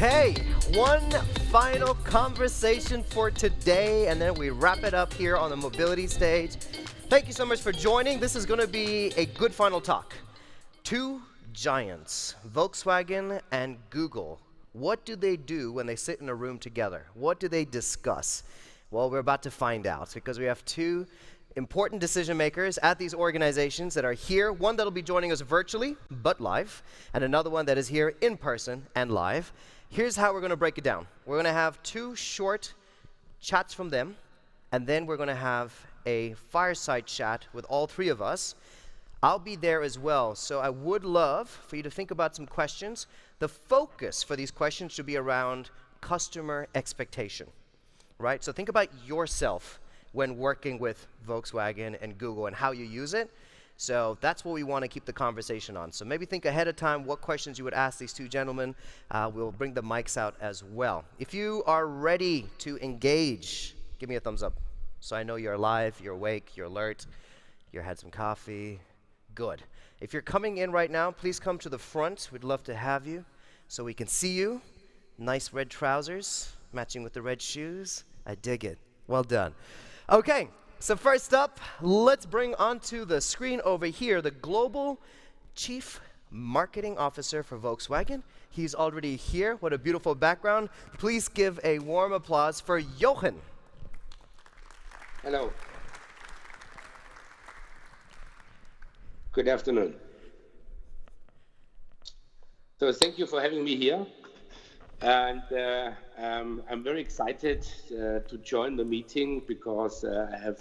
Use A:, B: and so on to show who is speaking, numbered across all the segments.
A: Okay, one final conversation for today, and then we wrap it up here on the mobility stage. Thank you so much for joining. This is going to be a good final talk. Two giants, Volkswagen and Google. What do they do when they sit in a room together? What do they discuss? Well, we're about to find out because we have two important decision makers at these organizations that are here. One that'll be joining us virtually, but live, and another one that is here in person and live. Here's how we're going to break it down. We're going to have two short chats from them, and then we're going to have a fireside chat with all three of us. I'll be there as well, so I would love for you to think about some questions. The focus for these questions should be around customer expectation, right? So think about yourself when working with Volkswagen and Google and how you use it. So that's what we want to keep the conversation on. So maybe think ahead of time what questions you would ask these two gentlemen. We'll bring the mics out as well. If you are ready to engage, give me a thumbs up. So I know you're alive, you're awake, you're alert, you had some coffee. Good. If you're coming in right now, please come to the front. We'd love to have you so we can see you. Nice red trousers matching with the red shoes. I dig it. Well done. Okay, so first up, let's bring onto the screen over here the Global Chief Marketing Officer for Volkswagen. He's already here. What a beautiful background. Please give a warm applause for Jochen.
B: Hello. Good afternoon. So thank you for having me here. And I'm very excited to join the meeting because I have,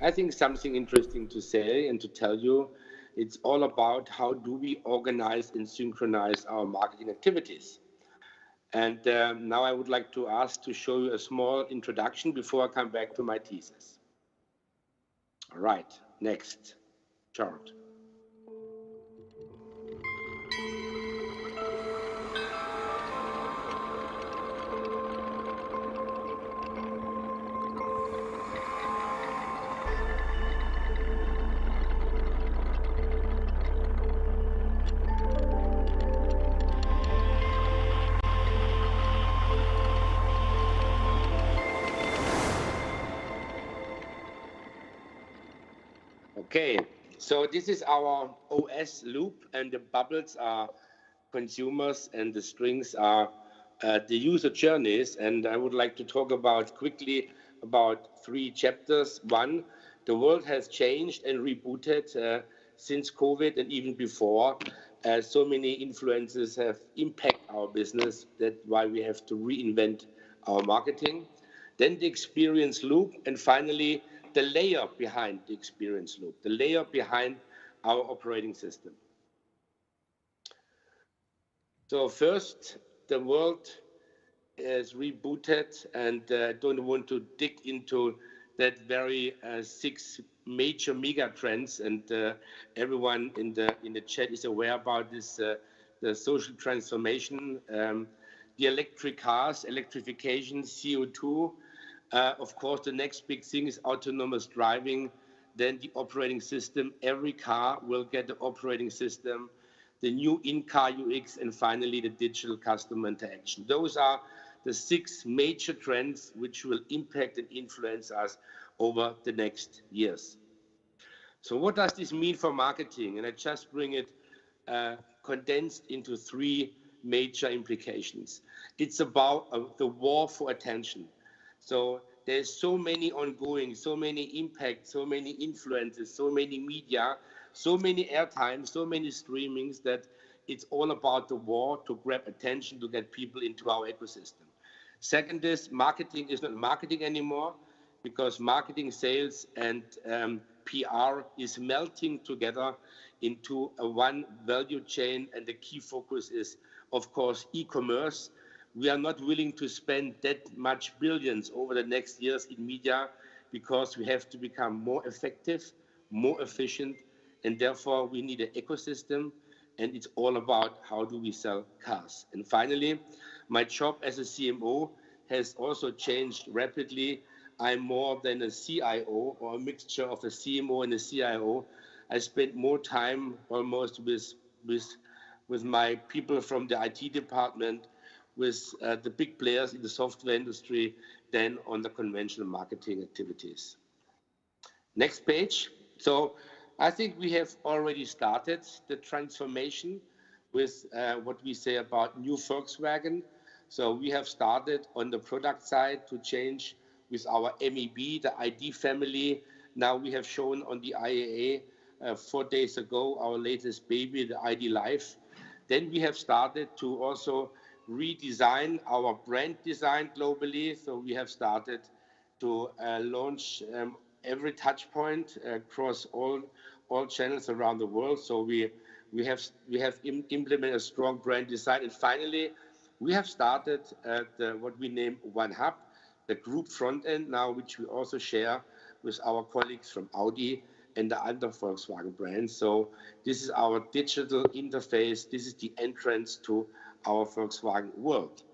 B: I think, something interesting to say and to tell you. It's all about how do we organize and synchronize our marketing activities. And now I would like to ask to show you a small introduction before I come back to my thesis. All right, next chart. Okay, so this is our OS loop, and the bubbles are consumers and the strings are the user journeys. And I would like to talk about quickly about three chapters. One, the world has changed and rebooted since COVID and even before. So many influences have impacted our business. That's why we have to reinvent our marketing. Then the experience loop, and finally, the layer behind the experience loop, the layer behind our operating system. So first, the world is rebooted, and I don't want to dig into that very 6 major mega trends, and everyone in the chat is aware about this, the social transformation, the electric cars, electrification, CO2. Of course, the next big thing is autonomous driving, then the operating system. Every car will get the operating system, the new in-car UX, and finally the digital customer interaction. Those are the 6 major trends which will impact and influence us over the next years. So what does this mean for marketing? And I just bring it condensed into 3 major implications. It's about the war for attention. So there's so many ongoing, so many impacts, so many influences, so many media, so many airtime, so many streamings that it's all about the war to grab attention, to get people into our ecosystem. Second is marketing is not marketing anymore because marketing, sales, and PR is melting together into a one value chain, and the key focus is, of course, e-commerce. We are not willing to spend that much billions over the next years in media because we have to become more effective, more efficient, and therefore we need an ecosystem, and it's all about how do we sell cars. And finally, my job as a CMO has also changed rapidly. I'm more than a CIO or a mixture of a CMO and a CIO. I spend more time almost with my people from the IT department with the big players in the software industry than on the conventional marketing activities. Next page. So I think we have already started the transformation with what we say about new Volkswagen. So we have started on the product side to change with our MEB, the ID family. Now we have shown on the IAA 4 days ago our latest baby, the ID Life. Then we have started to also redesign our brand design globally. So we have started to launch every touch point across all channels around the world. So we have implemented a strong brand design. And finally, we have started what we name One Hub, the group front end now, which we also share with our colleagues from Audi and the other Volkswagen brands. So this is our digital interface. This is the entrance to our Volkswagen world.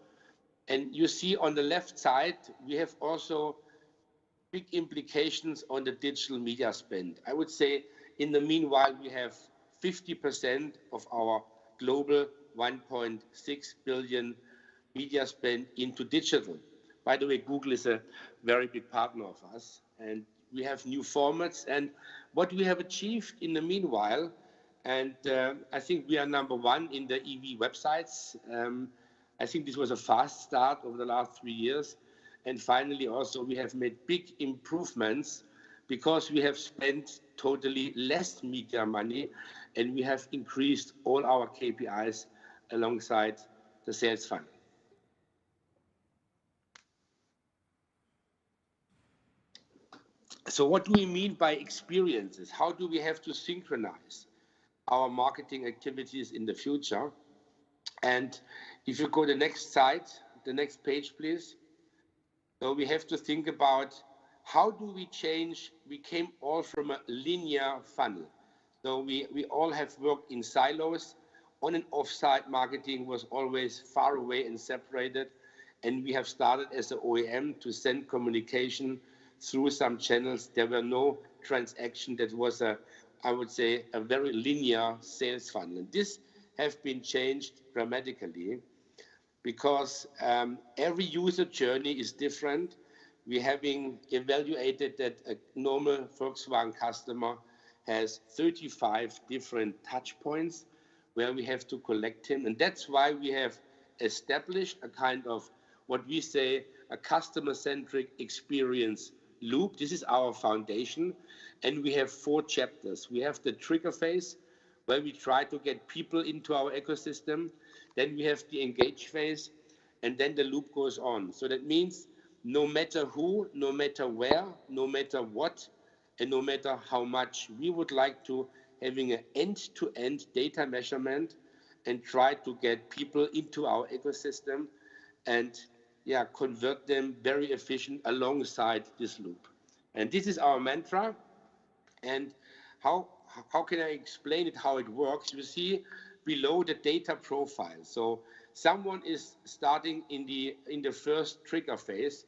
B: And you see on the left side, we have also big implications on the digital media spend. I would say in the meanwhile, we have 50% of our global 1.6 billion media spend into digital. By the way, Google is a very big partner of us, and we have new formats. And what we have achieved in the meanwhile, and I think we are #1 in the EV websites. I think this was a fast start over the last 3 years. And finally, also, we have made big improvements because we have spent totally less media money, and we have increased all our KPIs alongside the sales funnel. So what do we mean by experiences? How do we have to synchronize our marketing activities in the future? And if you go to the next slide, the next page, please. So we have to think about how do we change? We came all from a linear funnel. So we all have worked in silos. On and off-site marketing was always far away and separated. And we have started as an OEM to send communication through some channels. There were no transaction. That was I would say, a very linear sales funnel. And this has been changed dramatically because every user journey is different. We're having evaluated that a normal Volkswagen customer has 35 different touch points where we have to collect him. And that's why we have established a kind of what we say a customer-centric experience loop. This is our foundation. And we have 4 chapters. We have the trigger phase, where we try to get people into our ecosystem. Then we have the engage phase, and then the loop goes on. So that means no matter who, no matter where, no matter what, and no matter how much, we would like to having an end-to-end data measurement and try to get people into our ecosystem and convert them very efficient alongside this loop. And this is our mantra. And how can I explain it, how it works? You see below the data profile. So someone is starting in the first trigger phase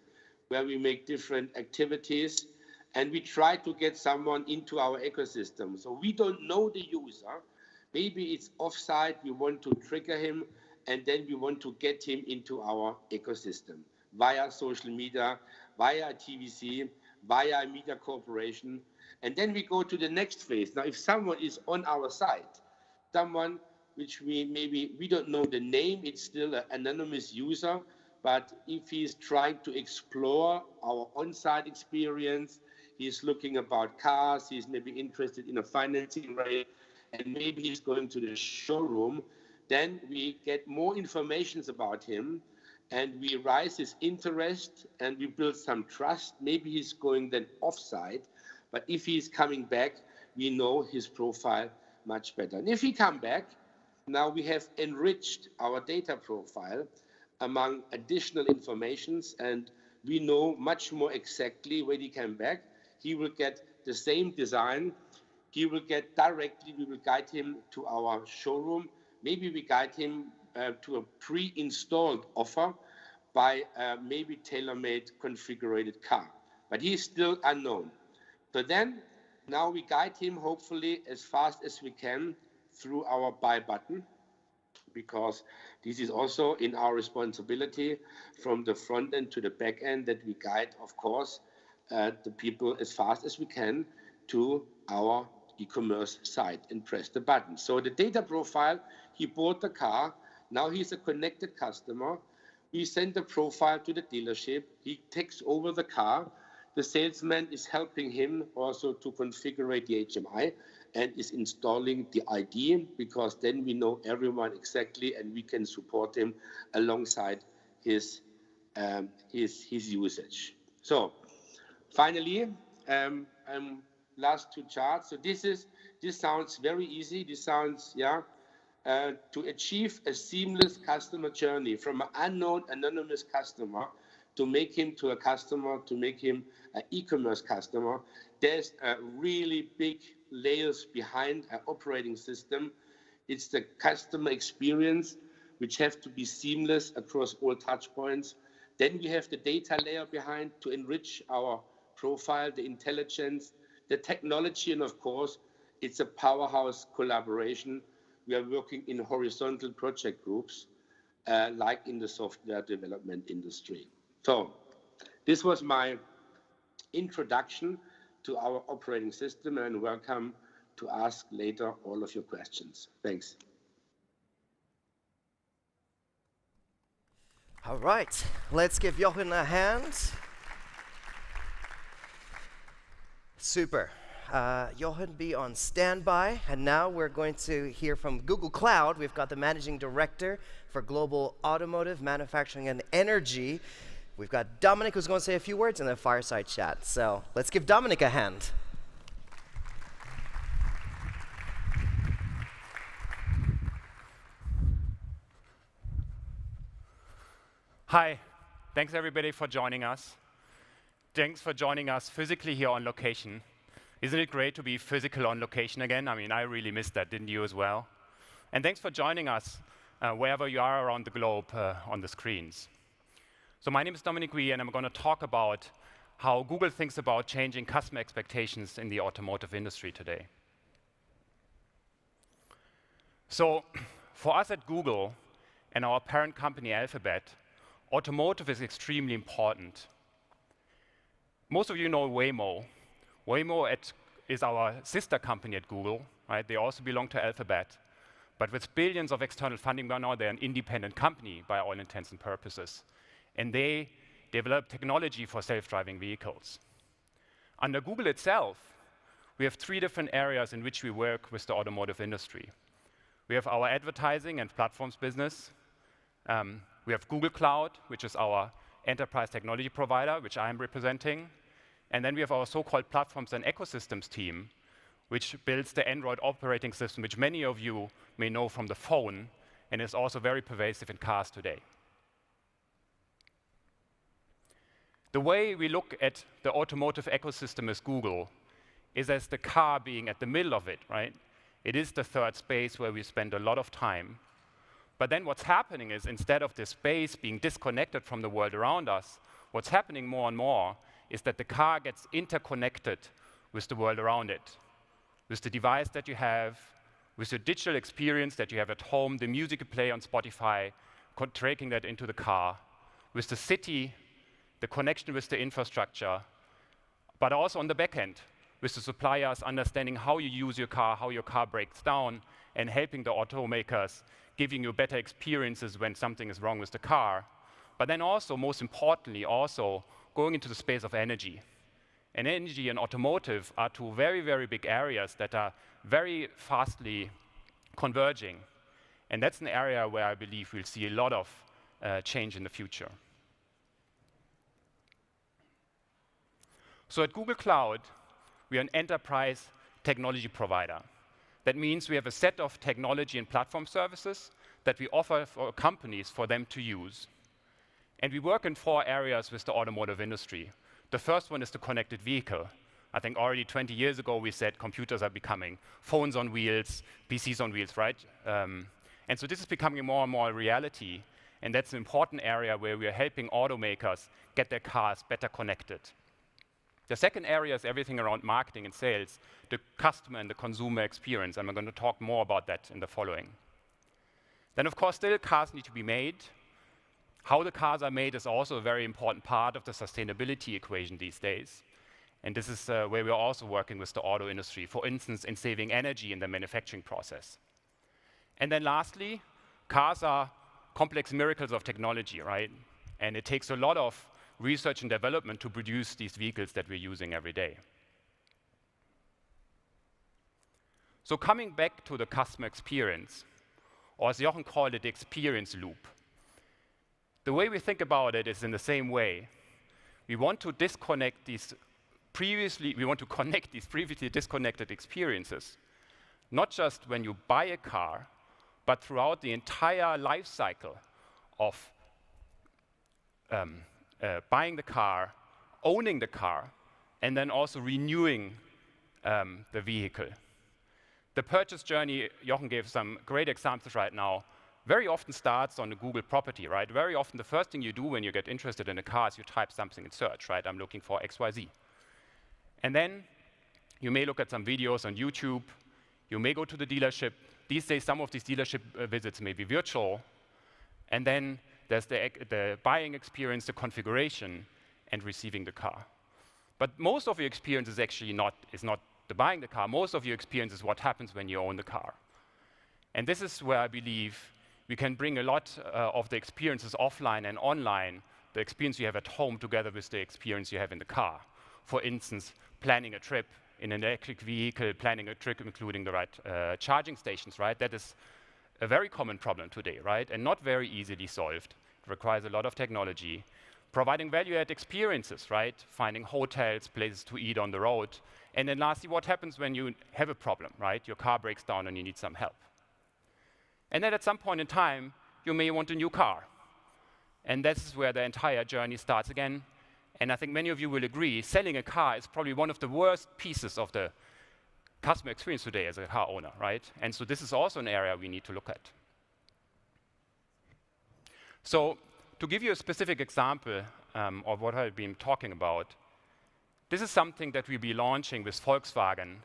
B: where we make different activities and we try to get someone into our ecosystem. So we don't know the user. Maybe it's offsite, we want to trigger him, and then we want to get him into our ecosystem via social media, via TVC, via media corporation. And then we go to the next phase. Now, if someone is on our site, someone which we don't know the name, it's still an anonymous user, but if he's trying to explore our on-site experience, he's looking about cars, he's maybe interested in a financing rate, and maybe he's going to the showroom, then we get more information about him, and we raise his interest, and we build some trust. Maybe he's going then off-site, but if he's coming back, we know his profile much better. And if he come back, now we have enriched our data profile among additional informations, and we know much more exactly when he came back. He will get the same design. He will get directly, we will guide him to our showroom. Maybe we guide him to a pre-installed offer by maybe tailor-made configured car, but he is still unknown. So then, now we guide him hopefully as fast as we can through our buy button. because this is also in our responsibility from the front end to the back end, that we guide, of course, the people as fast as we can to our e-commerce site and press the button. So the data profile, he bought the car, now he's a connected customer. We send the profile to the dealership, he takes over the car, the salesman is helping him also to configure the HMI and is installing the ID, because then we know everyone exactly and we can support him alongside his usage. So finally, last two charts. So this sounds very easy. This sounds, to achieve a seamless customer journey from an unknown anonymous customer to make him to a customer, to make him an e-commerce customer. There's a really big layers behind an operating system. It's the customer experience, which have to be seamless across all touch points. Then we have the data layer behind to enrich our profile, the intelligence, the technology, and of course, it's a powerhouse collaboration. We are working in horizontal project groups, like in the software development industry. So this was my introduction to our operating system, and welcome to ask later all of your questions. Thanks.
A: All right, let's give Jochen a hand. Super. Jochen, be on standby. And now we're going to hear from Google Cloud. We've got the Managing Director for Global Automotive, Manufacturing, and Energy. We've got Dominik, who's going to say a few words, and then Fireside Chat. So let's give Dominik a hand.
C: Hi, thanks everybody for joining us. Thanks for joining us physically here on location. Isn't it great to be physical on location again? I mean, I really missed that, didn't you as well? And thanks for joining us wherever you are around the globe on the screens. So my name is Dominik Wee, and I'm going to talk about how Google thinks about changing customer expectations in the automotive industry today. So for us at Google and our parent company Alphabet, automotive is extremely important. Most of you know Waymo. Waymo is our sister company at Google, right? They also belong to Alphabet. But with billions of external funding by now, they're an independent company by all intents and purposes. And they develop technology for self-driving vehicles. Under Google itself, we have 3 different areas in which we work with the automotive industry. We have our advertising and platforms business. We have Google Cloud, which is our enterprise technology provider, which I am representing. And then we have our so-called platforms and ecosystems team, which builds the Android operating system, which many of you may know from the phone, and is also very pervasive in cars today. The way we look at the automotive ecosystem as Google is as the car being at the middle of it, right? It is the third space where we spend a lot of time. But then what's happening is, instead of this space being disconnected from the world around us, what's happening more and more is that the car gets interconnected with the world around it, with the device that you have, with the digital experience that you have at home, the music you play on Spotify, tracking that into the car, with the city, the connection with the infrastructure, but also on the back end, with the suppliers understanding how you use your car, how your car breaks down, and helping the automakers, giving you better experiences when something is wrong with the car. But then also, most importantly, also going into the space of energy. And energy and automotive are 2 very, very big areas that are very fastly converging. And that's an area where I believe we'll see a lot of change in the future. So at Google Cloud, we are an enterprise technology provider. That means we have a set of technology and platform services that we offer for companies for them to use. And we work in 4 areas with the automotive industry. The first one is the connected vehicle. I think already 20 years ago we said computers are becoming phones on wheels, PCs on wheels, right? And so this is becoming more and more a reality. And that's an important area where we are helping automakers get their cars better connected. The second area is everything around marketing and sales, the customer and the consumer experience. And I'm going to talk more about that in the following. Then, of course, still cars need to be made. How the cars are made is also a very important part of the sustainability equation these days. And this is where we're also working with the auto industry, for instance, in saving energy in the manufacturing process. And then lastly, cars are complex miracles of technology, right? And it takes a lot of research and development to produce these vehicles that we're using every day. So coming back to the customer experience, or as Jochen called it, the experience loop. The way we think about it is in the same way. We want to connect these previously disconnected experiences, not just when you buy a car, but throughout the entire life cycle of buying the car, owning the car, and then also renewing the vehicle. The purchase journey, Jochen gave some great examples right now, very often starts on a Google property, right? Very often the first thing you do when you get interested in a car is you type something in search, right? I'm looking for XYZ. And then you may look at some videos on YouTube. You may go to the dealership. These days, some of these dealership visits may be virtual. And then there's the buying experience, the configuration, and receiving the car. But most of your experience is actually not the buying the car. Most of your experience is what happens when you own the car. And this is where I believe we can bring a lot of the experiences offline and online, the experience you have at home together with the experience you have in the car. For instance, planning a trip in an electric vehicle, planning a trip including the right charging stations, right? That is a very common problem today, right? And not very easily solved. It requires a lot of technology. Providing value-add experiences, right? Finding hotels, places to eat on the road. And then lastly, what happens when you have a problem, right? Your car breaks down and you need some help. And then at some point in time, you may want a new car. And this is where the entire journey starts again. And I think many of you will agree, selling a car is probably one of the worst pieces of the customer experience today as a car owner, right? And so this is also an area we need to look at. So to give you a specific example of what I've been talking about, this is something that we'll be launching with Volkswagen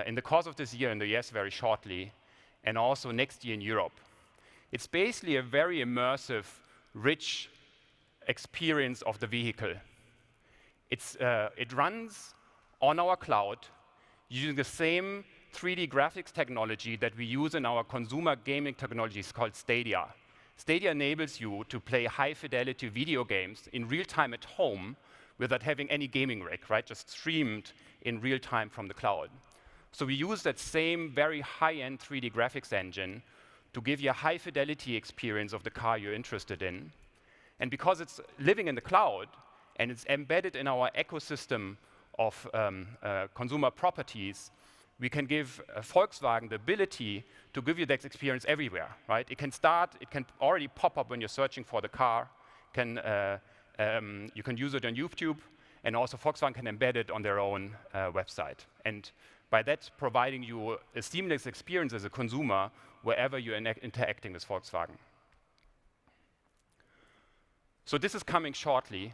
C: in the course of this year in the US very shortly, and also next year in Europe. It's basically a very immersive, rich experience of the vehicle. It runs on our cloud using the same 3D graphics technology that we use in our consumer gaming technologies called Stadia. Stadia enables you to play high-fidelity video games in real time at home without having any gaming rig, right? Just streamed in real time from the cloud. So we use that same very high-end 3D graphics engine to give you a high-fidelity experience of the car you're interested in. And because it's living in the cloud and it's embedded in our ecosystem of consumer properties, we can give Volkswagen the ability to give you that experience everywhere, right? It can already pop up when you're searching for the car. You can use it on YouTube, and also Volkswagen can embed it on their own website. And by that, providing you a seamless experience as a consumer wherever you're interacting with Volkswagen. So this is coming shortly.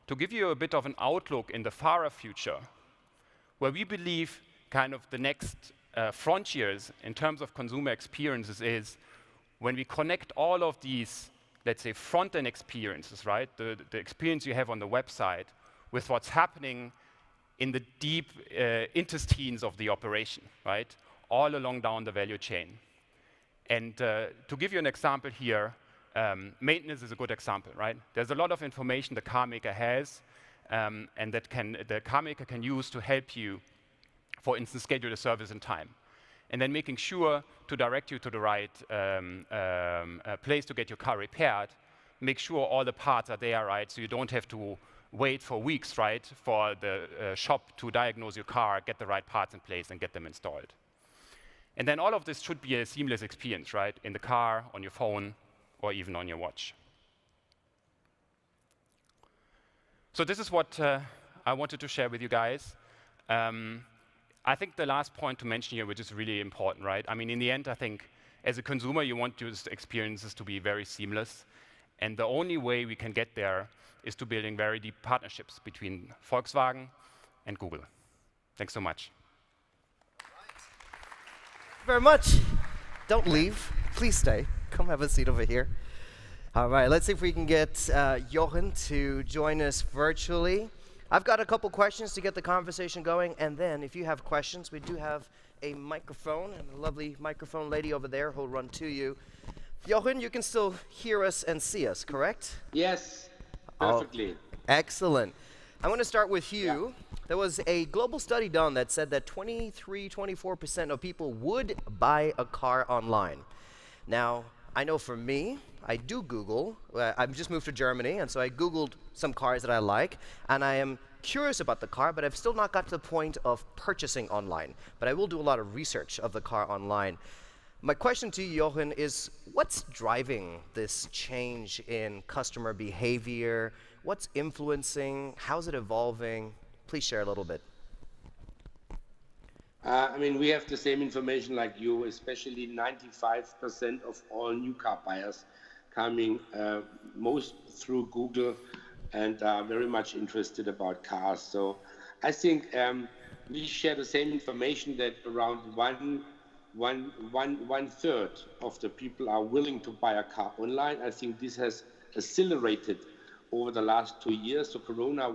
C: To give you a bit of an outlook in the far future, where we believe kind of the next frontiers in terms of consumer experiences is when we connect all of these, let's say, front-end experiences, right? The experience you have on the website with what's happening in the deep intestines of the operation, right? All along down the value chain. And to give you an example here, maintenance is a good example, right? There's a lot of information the car maker has, and that the car maker can use to help you, for instance, schedule a service in time. And then making sure to direct you to the right place to get your car repaired, make sure all the parts are there, right? So you don't have to wait for weeks, right, for the shop to diagnose your car, get the right parts in place, and get them installed. And then all of this should be a seamless experience, right, in the car, on your phone, or even on your watch. So this is what I wanted to share with you guys. I think the last point to mention here, which is really important, right? I mean, in the end, I think as a consumer, you want your experiences to be very seamless. And the only way we can get there is to building very deep partnerships between Volkswagen and Google. Thanks so much.
A: Very much. Don't leave. Please stay. Come have a seat over here. All right, let's see if we can get Jochen to join us virtually. I've got a couple questions to get the conversation going, and then if you have questions, we do have a microphone, and a lovely microphone lady over there who'll run to you. Jochen, you can still hear us and see us, correct?
B: Yes, perfectly.
A: Oh, excellent. I want to start with you.
B: Yeah.
A: There was a global study done that said that 24% of people would buy a car online. Now, I know for me, I do Google. I've just moved to Germany, and so I Googled some cars that I like, and I am curious about the car, but I've still not got to the point of purchasing online. But I will do a lot of research of the car online. My question to you, Jochen, is what's driving this change in customer behavior? What's influencing? How's it evolving? Please share a little bit.
B: I mean, we have the same information like you, especially 95% of all new car buyers coming most through Google and are very much interested about cars. So I think we share the same information that around one third of the people are willing to buy a car online. I think this has accelerated over the last 2 years. So Corona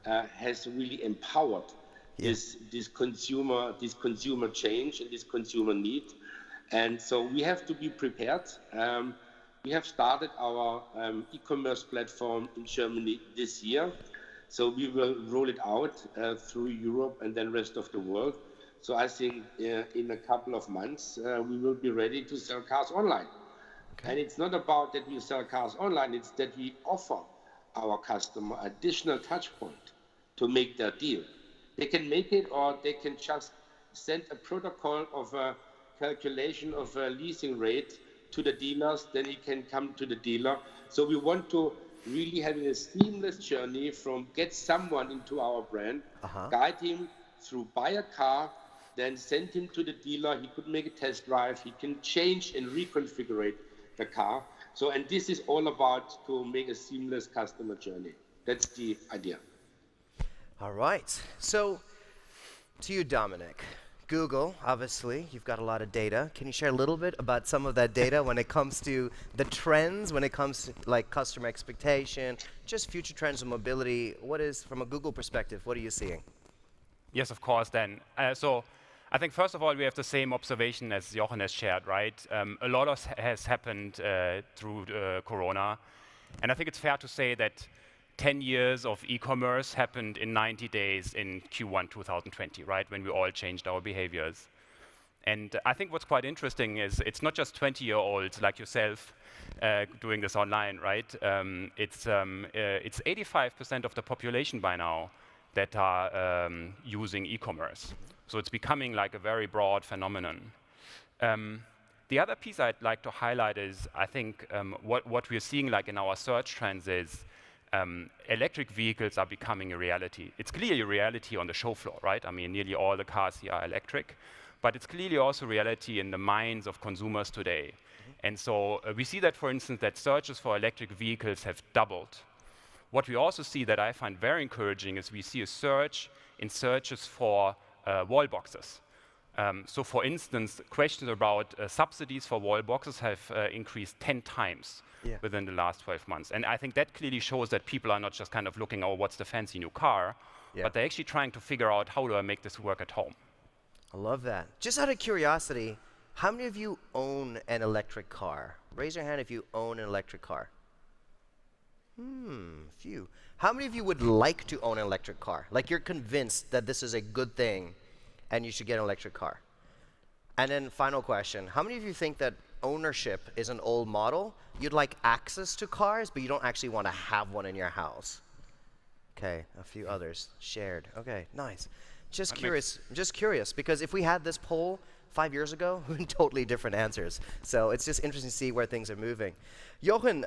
B: has really empowered this consumer change and this consumer need. And so we have to be prepared. We have started our e-commerce platform in Germany this year. So we will roll it out through Europe and then rest of the world. So I think in a couple of months, we will be ready to sell cars online. Okay. And it's not about that we sell cars online, it's that we offer our customer additional touch point to make their deal. They can make it, or they can just send a protocol of a calculation of a leasing rate to the dealers, then he can come to the dealer. So we want to really have a seamless journey from get someone into our brand, guide him through buy a car, then send him to the dealer. He could make a test drive. He can change and reconfigure the car. So, and this is all about to make a seamless customer journey. That's the idea.
A: All right. So, to you, Dominik. Google, obviously, you've got a lot of data. Can you share a little bit about some of that data when it comes to the trends, when it comes to like customer expectation, just future trends in mobility? What is, from a Google perspective, what are you seeing?
C: Yes, of course, then. So I think, first of all, we have the same observation as Jochen has shared, right? A lot has happened through Corona. And I think it's fair to say that 10 years of e-commerce happened in 90 days in Q1 2020, right? When we all changed our behaviors. And I think what's quite interesting is it's not just 20-year-olds like yourself doing this online, right? It's 85% of the population by now that are using e-commerce. So it's becoming like a very broad phenomenon. The other piece I'd like to highlight is, I think, what we're seeing like in our search trends is electric vehicles are becoming a reality. It's clearly a reality on the show floor, right? I mean, nearly all the cars here are electric, but it's clearly also reality in the minds of consumers today. And so we see that, for instance, that searches for electric vehicles have doubled. What we also see that I find very encouraging is we see a surge in searches for wall boxes. So for instance, questions about subsidies for wall boxes have increased 10 times within the last 12 months. And I think that clearly shows that people are not just kind of looking, oh, what's the fancy new car, but they're actually trying to figure out, how do I make this work at home?
A: I love that. Just out of curiosity, how many of you own an electric car? Raise your hand if you own an electric car. Few. How many of you would like to own an electric car? Like you're convinced that this is a good thing and you should get an electric car? And then final question, how many of you think that ownership is an old model? You'd like access to cars, but you don't actually want to have one in your house. Okay, a few others shared. Okay, nice. Just curious, because if we had this poll 5 years ago, we had totally different answers. So it's just interesting to see where things are moving. Jochen,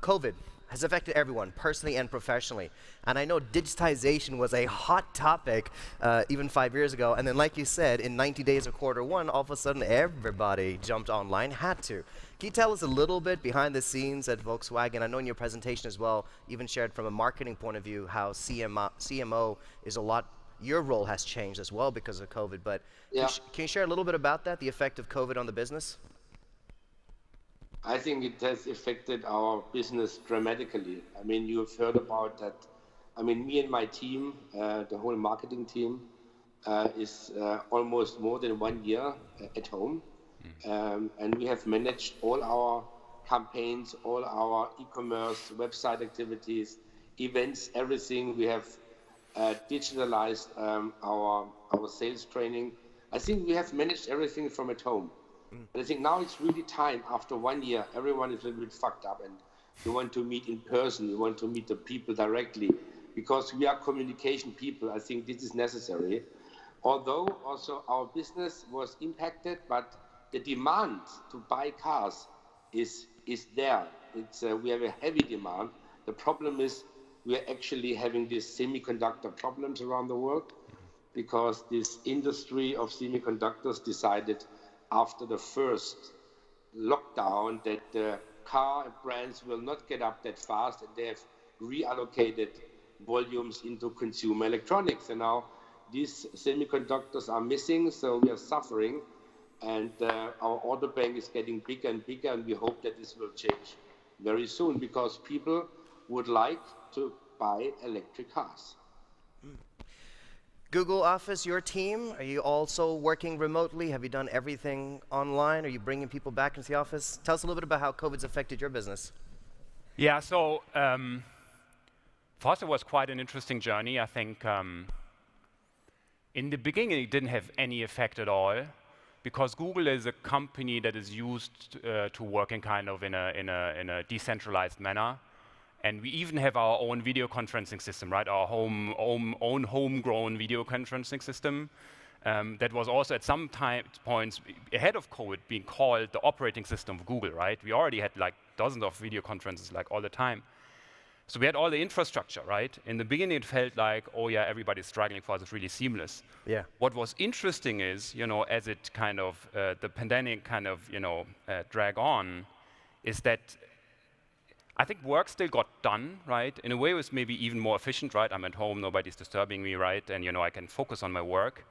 A: COVID has affected everyone, personally and professionally. And I know digitization was a hot topic even 5 years ago. And then, like you said, in 90 days of Q1, all of a sudden, everybody jumped online, had to. Can you tell us a little bit behind the scenes at Volkswagen? I know in your presentation as well, even shared from a marketing point of view, how CMO is a lot, your role has changed as well because of COVID. But can you share a little bit about that, the effect of COVID on the business?
B: I think it has affected our business dramatically. I mean, you've heard about that. I mean, me and my team, the whole marketing team, is almost more than 1 year at home. And we have managed all our campaigns, all our e-commerce, website activities, events, everything. We have digitalized our sales training. I think we have managed everything from at home. And I think now it's really time, after 1 year, everyone is a little bit fucked up and you want to meet in person, you want to meet the people directly, because we are communication people. I think this is necessary. Although also our business was impacted, but the demand to buy cars is there. We have a heavy demand. The problem is we are actually having these semiconductor problems around the world, because this industry of semiconductors decided after the first lockdown that the car brands will not get up that fast, and they have reallocated volumes into consumer electronics. And now these semiconductors are missing, so we are suffering, and our order bank is getting bigger and bigger, and we hope that this will change very soon, because people would like to buy electric cars.
A: Google Office, your team, are you also working remotely? Have you done everything online? Are you bringing people back into the office? Tell us a little bit about how COVID's affected your business.
C: Yeah, so for us it was quite an interesting journey. I think in the beginning it didn't have any effect at all, because Google is a company that is used to working kind of in a decentralized manner. And we even have our own video conferencing system, right? Our own homegrown video conferencing system that was also at some points ahead of COVID being called the operating system of Google, right? We already had like dozens of video conferences like all the time. So we had all the infrastructure, right? In the beginning it felt like, oh yeah, everybody's struggling for us, it's really seamless.
A: Yeah.
C: What was interesting is, as it kind of, the pandemic kind of, drag on, is that I think work still got done, right? In a way it was maybe even more efficient, right? I'm at home, nobody's disturbing me, right? And I can focus on my work.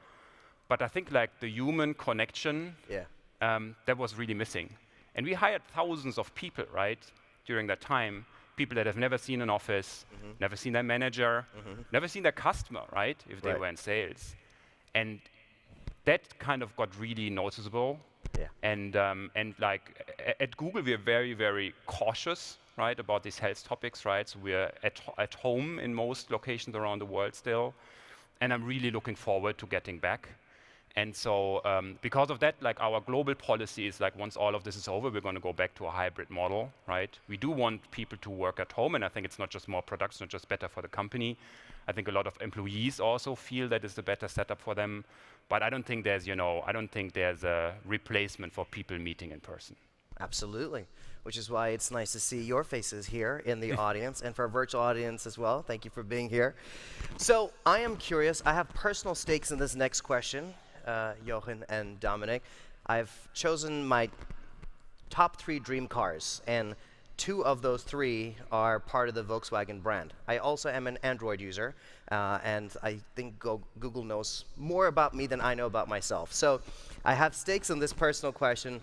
C: But I think like the human connection, that was really missing. And we hired thousands of people, right? During that time, people that have never seen an office, never seen their manager, never seen their customer, right? If they were in sales. And that kind of got really noticeable.
A: Yeah.
C: And like at Google, we are very, very cautious, right, about these health topics, right? So we're at home in most locations around the world still, and I'm really looking forward to getting back. And so because of that, like our global policy is like once all of this is over, we're going to go back to a hybrid model, right? We do want people to work at home, and I think it's not just more production, not just better for the company. I think a lot of employees also feel that it's a better setup for them, but I don't think there's, a replacement for people meeting in person.
A: Absolutely, which is why it's nice to see your faces here in the audience, and for our virtual audience as well. Thank you for being here. So I am curious. I have personal stakes in this next question, Jochen and Dominik. I've chosen my top 3 dream cars, and 2 of those 3 are part of the Volkswagen brand. I also am an Android user, and I think Google knows more about me than I know about myself. So I have stakes in this personal question.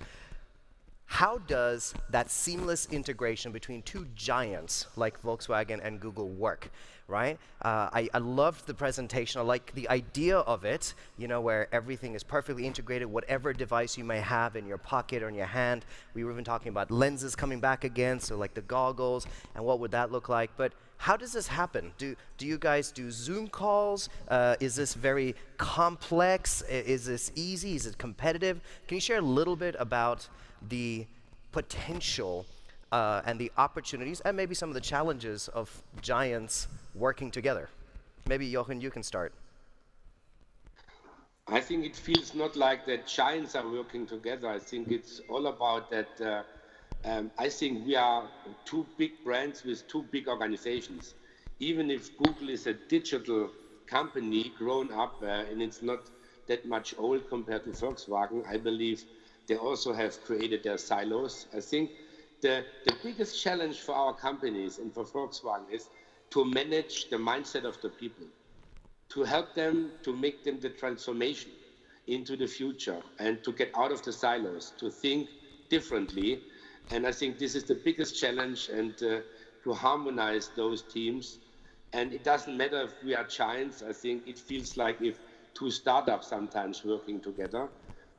A: How does that seamless integration between 2 giants like Volkswagen and Google work, right? I loved the presentation. I like the idea of it, where everything is perfectly integrated, whatever device you may have in your pocket or in your hand. We were even talking about lenses coming back again, so like the goggles, and what would that look like? But how does this happen? Do you guys do Zoom calls? Is this very complex? Is this easy? Is it competitive? Can you share a little bit about the potential and the opportunities and maybe some of the challenges of giants working together? Maybe Jochen, you can start.
B: I think it feels not like that giants are working together. I think it's all about that. I think we are 2 big brands with 2 big organizations. Even if Google is a digital company grown up and it's not that much old compared to Volkswagen, I believe they also have created their silos. I think the biggest challenge for our companies and for Volkswagen is to manage the mindset of the people, to help them, to make them the transformation into the future, and to get out of the silos, to think differently. And I think this is the biggest challenge, and to harmonize those teams. And it doesn't matter if we are giants. I think it feels like if two startups sometimes working together.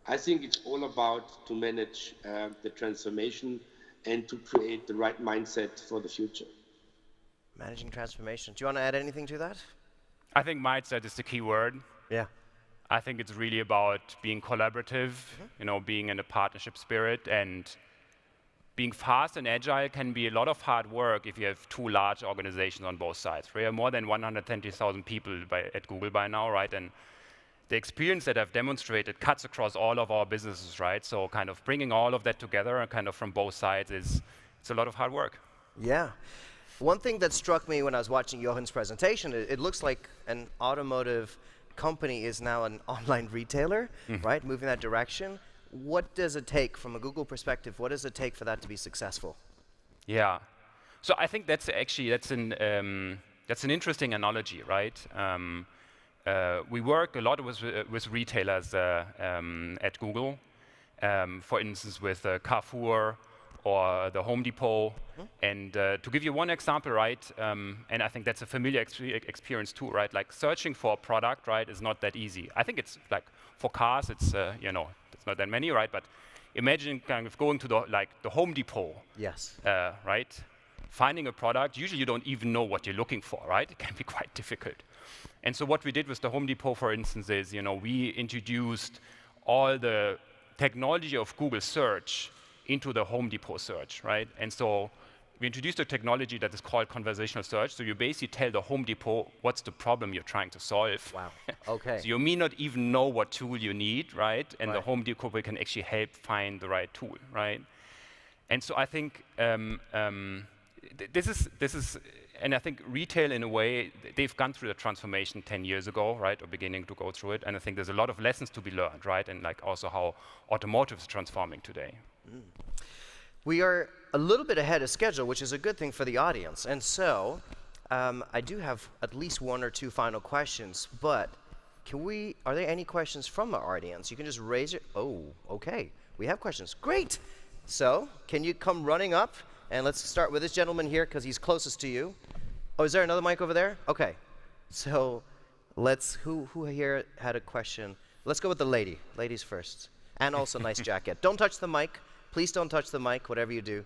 B: I think it's all about to manage the transformation and to create the right mindset for the future.
A: Managing transformation. Do you want to add anything to that?
C: I think mindset is the key word.
A: Yeah.
C: I think it's really about being collaborative, being in a partnership spirit, and being fast and agile can be a lot of hard work if you have two large organizations on both sides. We have more than 120,000 people at Google by now, right? And the experience that I've demonstrated cuts across all of our businesses, right? So kind of bringing all of that together and kind of from both sides it's a lot of hard work.
A: Yeah. One thing that struck me when I was watching Johann's presentation, it looks like an automotive company is now an online retailer, right? Moving that direction. What does it take from a Google perspective? What does it take for that to be successful?
C: Yeah. So I think that's an interesting analogy, right? We work a lot with retailers at Google, for instance, with Carrefour or the Home Depot. And to give you one example, right, and I think that's a familiar experience too, right? Like searching for a product, right, is not that easy. I think it's like for cars, it's it's not that many, right? But imagine kind of going to the Home Depot.
A: Yes.
C: Right? Finding a product, usually you don't even know what you're looking for, right? It can be quite difficult. And so what we did with the Home Depot, for instance, is we introduced all the technology of Google Search into the Home Depot search, right? And so we introduced a technology that is called Conversational Search. So you basically tell the Home Depot what's the problem you're trying to solve.
A: Wow. Okay.
C: So you may not even know what tool you need, right? And the Home Depot can actually help find the right tool, right? And so I think this is, and I think retail in a way, they've gone through the transformation 10 years ago, right, or beginning to go through it. And I think there's a lot of lessons to be learned, right? And like also how automotive is transforming today.
A: We are a little bit ahead of schedule, which is a good thing for the audience. And so I do have at least one or two final questions, but are there any questions from our audience? You can just raise it. Oh, okay. We have questions. Great. So can you come running up? And let's start with this gentleman here because he's closest to you. Oh, is there another mic over there? Okay. So who here had a question? Let's go with the lady. Ladies first. And also nice jacket. Don't touch the mic. Please don't touch the mic, whatever you do.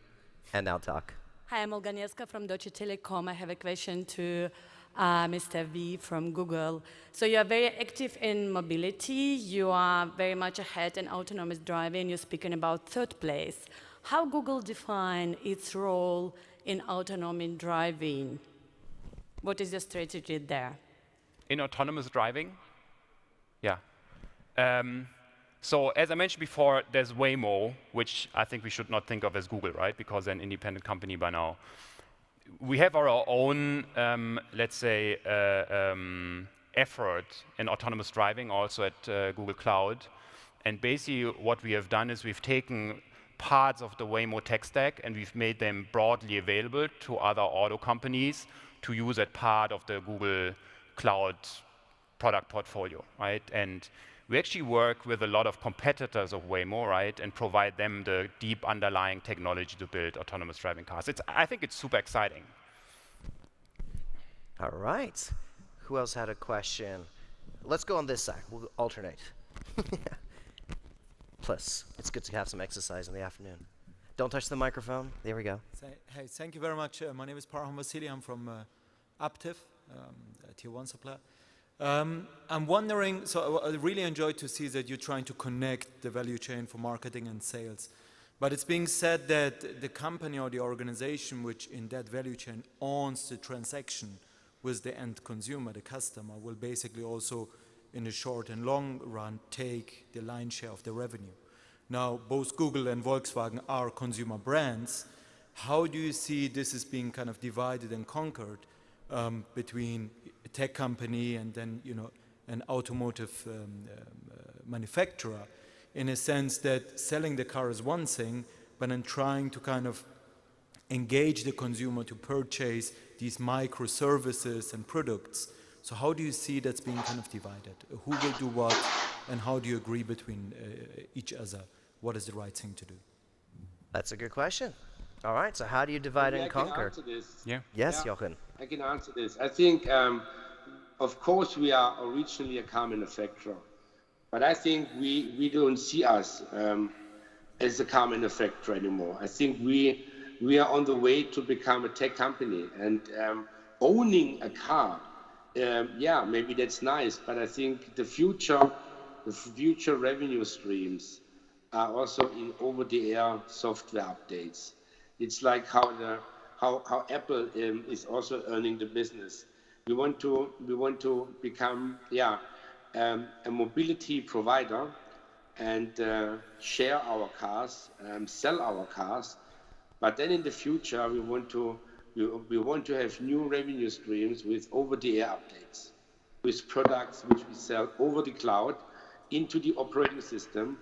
A: And now talk.
D: Hi, I'm Olga Nieska from Deutsche Telekom. I have a question to Mr. Wee from Google. So you are very active in mobility. You are very much ahead in autonomous driving. You're speaking about third place. How Google define its role in autonomous driving? What is your strategy there?
C: In autonomous driving? Yeah. So as I mentioned before, there's Waymo, which I think we should not think of as Google, right? Because they're an independent company by now. We have our own, let's say, effort in autonomous driving also at Google Cloud. And basically what we have done is we've taken parts of the Waymo tech stack and we've made them broadly available to other auto companies to use as part of the Google Cloud product portfolio, right? And we actually work with a lot of competitors of Waymo, right, and provide them the deep underlying technology to build autonomous driving cars. I think it's super exciting.
A: All right. Who else had a question? Let's go on this side. We'll alternate. Plus, it's good to have some exercise in the afternoon. Don't touch the microphone. There we go.
E: Hey, thank you very much. My name is Parham Vasili. I'm from Aptiv, a tier 1 supplier. I'm wondering, so I really enjoyed to see that you're trying to connect the value chain for marketing and sales. But it's being said that the company or the organization which in that value chain owns the transaction with the end consumer, the customer, will basically also in the short and long run take the lion's share of the revenue. Now, both Google and Volkswagen are consumer brands. How do you see this is being kind of divided and conquered between a tech company and then, an automotive manufacturer, in a sense that selling the car is one thing, but then trying to kind of engage the consumer to purchase these microservices and products. So how do you see that's being kind of divided? Who will do what, and how do you agree between each other? What is the right thing to do?
A: That's a good question. All right, so how do you divide
B: Maybe
A: and
B: I can
A: conquer?
B: answer this.
C: Yeah.
A: Yes,
B: Yeah,
A: Jochen.
B: I can answer this. I think, of course, we are originally a car manufacturer, but I think we don't see us as a car manufacturer anymore. I think we are on the way to become a tech company, and owning a car, yeah, maybe that's nice, but I think the future revenue streams are also in over-the-air software updates. It's like how Apple is also earning the business. We want to become, yeah, a mobility provider and share our cars, sell our cars. But then in the future, we want to have new revenue streams with over-the-air updates, with products which we sell over the cloud into the operating system.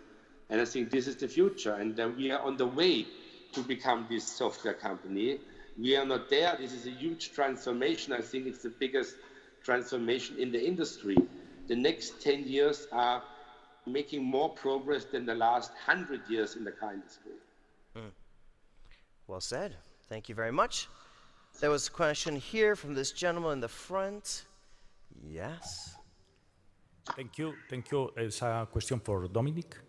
B: And I think this is the future. And we are on the way to become this software company. We are not there. This is a huge transformation. I think it's the biggest transformation in the industry. The next 10 years are making more progress than the last 100 years in the car industry.
A: Well said. Thank you very much. There was a question here from this gentleman in the front. Yes.
F: Thank you. Thank you. It's a question for Dominik.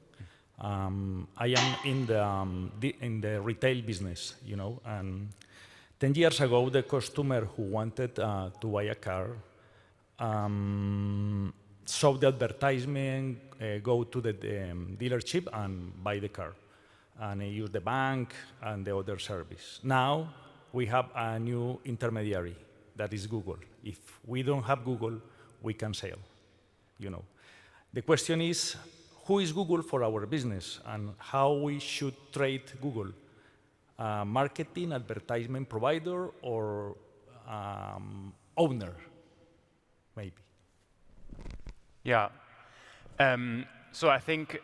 F: I am in the retail business, you know, and 10 years ago, the customer who wanted to buy a car saw the advertisement, go to the dealership and buy the car, and use the bank and the other service. Now, we have a new intermediary, that is Google. If we don't have Google, we can sell, you know. The question is, who is Google for our business, and how we should trade Google? Marketing, advertisement provider, or owner, maybe?
C: Yeah. So I think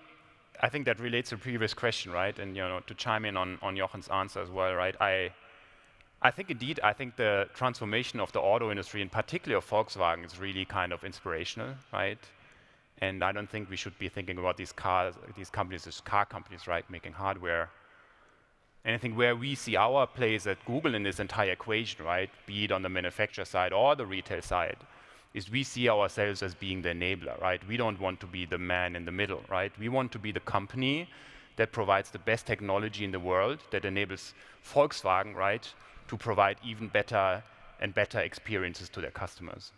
C: that relates to the previous question, right? And to chime in on Jochen's answer as well, right? I think indeed, the transformation of the auto industry, in particular of Volkswagen, is really kind of inspirational, right? And I don't think we should be thinking about these companies as car companies, right, making hardware. And I think where we see our place at Google in this entire equation, right, be it on the manufacturer side or the retail side, is we see ourselves as being the enabler, right? We don't want to be the man in the middle, right? We want to be the company that provides the best technology in the world, that enables Volkswagen, right, to provide even better and better experiences to their customers.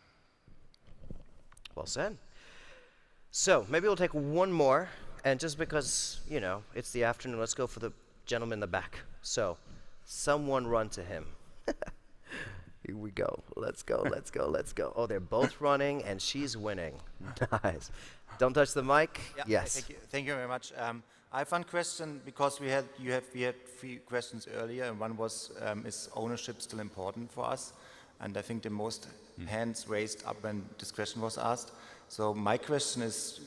A: Well said. So maybe we'll take one more, and just because, it's the afternoon, let's go for the gentleman in the back. So someone run to him. Here we go. Let's go, let's go, let's go. Oh, they're both running, and she's winning. Nice. Don't touch the mic.
G: Yeah,
A: Yes.
G: thank you very much. I have one question, because we had 3 questions earlier, and one was, is ownership still important for us? And I think the most hands raised up when this question was asked. So my question is,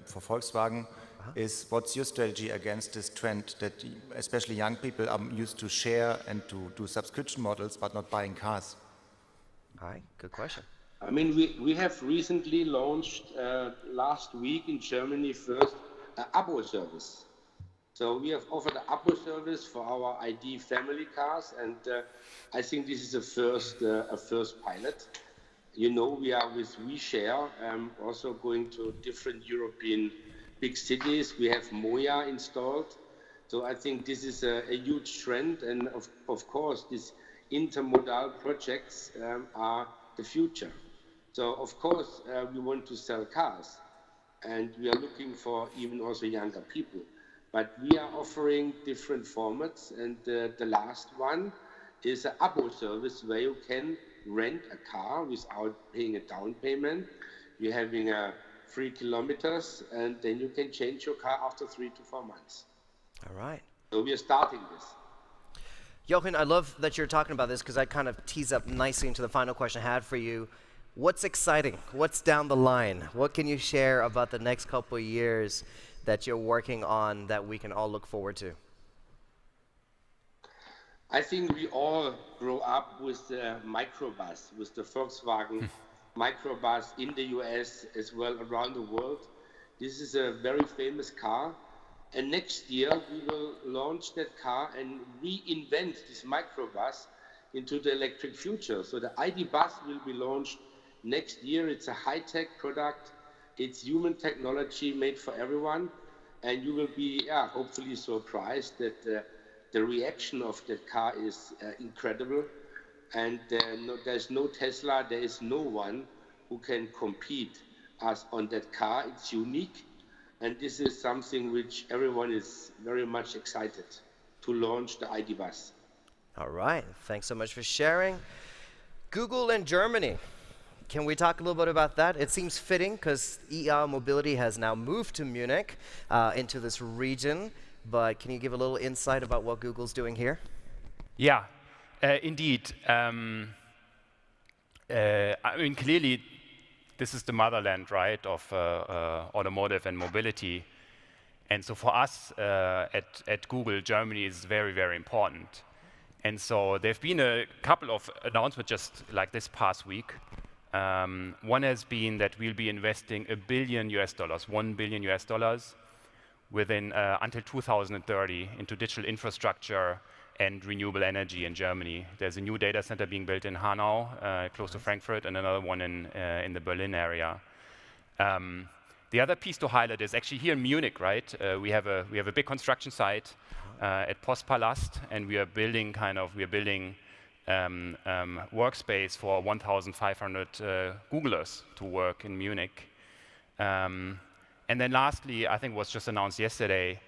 G: for Volkswagen, is what's your strategy against this trend that especially young people are used to share and to do subscription models, but not buying cars?
A: All right, good question.
B: I mean, we have recently launched last week in Germany first an Abo service. So we have offered an Abo service for our ID family cars, and I think this is a first pilot. We are with WeShare also going to different European big cities. We have Moja installed. So I think this is a huge trend, and of course these intermodal projects are the future. So of course we want to sell cars, and we are looking for even also younger people. But we are offering different formats, and the last one is an Abo service where you can rent a car without paying a down payment. You're having 3 kilometers, and then you can change your car after 3 to 4 months.
A: All right.
B: So we are starting this.
A: Jochen, I love that you're talking about this, because I kind of tease up nicely into the final question I had for you. What's exciting? What's down the line? What can you share about the next couple of years that you're working on that we can all look forward to?
B: I think we all grow up with the microbus, with the Volkswagen microbus in the US as well around the world. This is a very famous car, And next year, we will launch that car and reinvent this microbus into the electric future. So the ID Bus will be launched next year. It's a high-tech product. It's human technology made for everyone. And you will be, hopefully surprised that the reaction of that car is incredible. And there's no Tesla, there is no one who can compete us on that car. It's unique. And this is something which everyone is very much excited to launch the ID Bus.
A: All right, thanks so much for sharing. Google in Germany. Can we talk a little bit about that? It seems fitting because IAA Mobility has now moved to Munich into this region. But can you give a little insight about what Google's doing here?
C: Yeah, indeed. I mean, clearly, this is the motherland, right, of automotive and mobility. And so for us at Google, Germany is very, very important. And so there have been a couple of announcements just like this past week. One has been that we'll be investing $1 billion, $1 billion within until 2030 into digital infrastructure and renewable energy in Germany. There's a new data center being built in Hanau, close to Frankfurt, and another one in the Berlin area. The other piece to highlight is actually here in Munich, right? We have a big construction site at Postpalast, and we are building workspace for 1,500 Googlers to work in Munich. And then lastly, I think was just announced yesterday,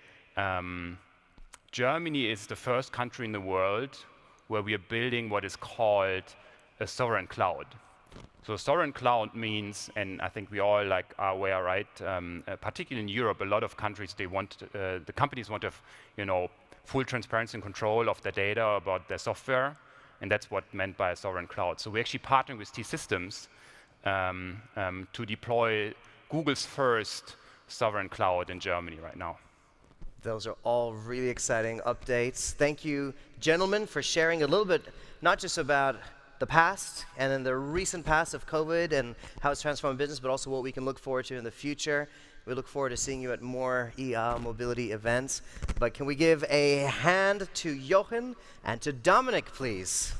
C: Germany is the first country in the world where we are building what is called a sovereign cloud. So sovereign cloud means, and I think we all are aware, right? Particularly in Europe, a lot of countries the companies want to have, full transparency and control of their data about their software, and that's what meant by a sovereign cloud. So we're actually partnering with T-Systems to deploy Google's first sovereign cloud in Germany right now.
A: Those are all really exciting updates. Thank you, gentlemen, for sharing a little bit, not just about the past and then the recent past of COVID and how it's transformed business, but also what we can look forward to in the future. We look forward to seeing you at more IAA Mobility events. But can we give a hand to Jochen and to Dominik, please?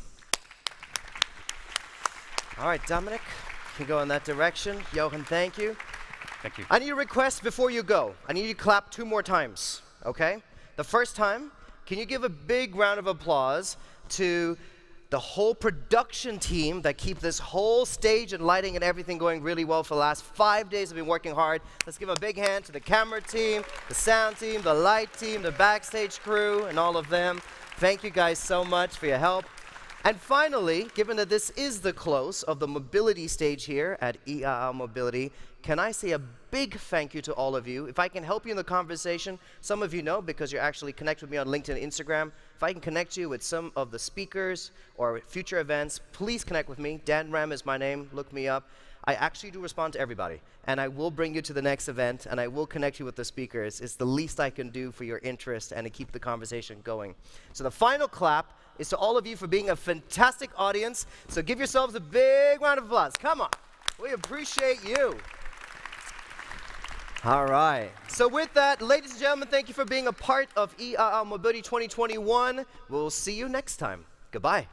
A: All right, Dominik, you can go in that direction. Jochen, thank you.
C: Thank you.
A: I need a request before you go. I need you to clap 2 more times, okay? The first time, can you give a big round of applause to the whole production team that keep this whole stage and lighting and everything going really well for the last 5 days. Have been working hard. Let's give a big hand to the camera team, the sound team, the light team, the backstage crew, and all of them. Thank you guys so much for your help. And finally, given that this is the close of the mobility stage here at IAA Mobility, can I say a big thank you to all of you. If I can help you in the conversation, some of you know because you're actually connected with me on LinkedIn and Instagram. If I can connect you with some of the speakers or future events, please connect with me. Dan Ram is my name. Look me up. I actually do respond to everybody. And I will bring you to the next event, and I will connect you with the speakers. It's the least I can do for your interest and to keep the conversation going. So the final clap is to all of you for being a fantastic audience. So give yourselves a big round of applause. Come on. We appreciate you. All right. So with that, ladies and gentlemen, thank you for being a part of IAA Mobility 2021. We'll see you next time. Goodbye.